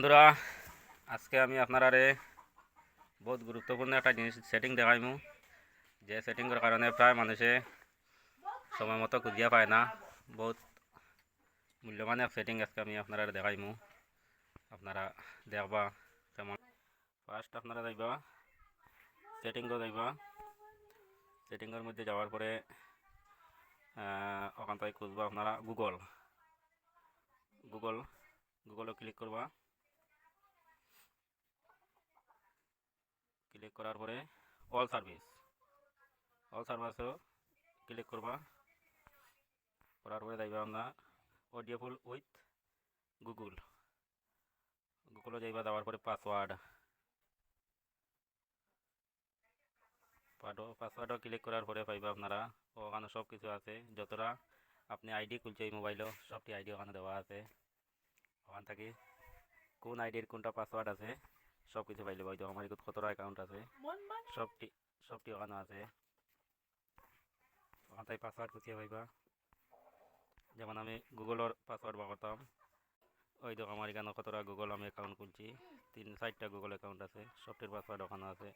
বন্ধুরা, আজকে আমি আপনারারে বহুত গুরুত্বপূর্ণ একটা জিনিস সেটিং দেখাইমু। যে সেটিংয়ের কারণে প্রায় মানুষে সময় মতো খুঁজিয়া পায় না। বহুত মূল্যবান এক সেটিং আজকে আমি আপনারা দেখাইমু। আপনারা দেখবা কেমন। ফার্স্ট আপনারা যাইবা সেটিংও যাইবা। সেটিংয়ের মধ্যে যাওয়ার পরে ওখান থেকে খুঁজবা আপনারা গুগলে ক্লিক করবা। ক্লিক করার পরে অল সার্ভিসও ক্লিক করবা। করার পরে যাইবা আমরা অডিওফুল উইথ গুগলে যাইবা। যাওয়ার পরে পাসওয়ার্ডও ক্লিক করার পরে পাইবা আপনারা ওখানে সব কিছু আছে। যতটা আপনি আইডি খুলছে এই মোবাইলও সবটি আইডি ওখানে দেওয়া আছে। ওখান থেকে কোন আইডির কোনটা পাসওয়ার্ড আছে সব কিছু পাইলে হয়তো আমার কতটা অ্যাকাউন্ট আছে সবটি সবটি ওখানে আছে। ওখান থেকে পাসওয়ার্ড খুঁজিয়ে পাইবা। যেমন আমি গুগলের পাসওয়ার্ড করতাম, ওই দেখো আমার এখানে কতটা গুগল আমি অ্যাকাউন্ট খুলছি। 3-4টা গুগল অ্যাকাউন্ট আছে, সবটির পাসওয়ার্ড ওখানে আছে।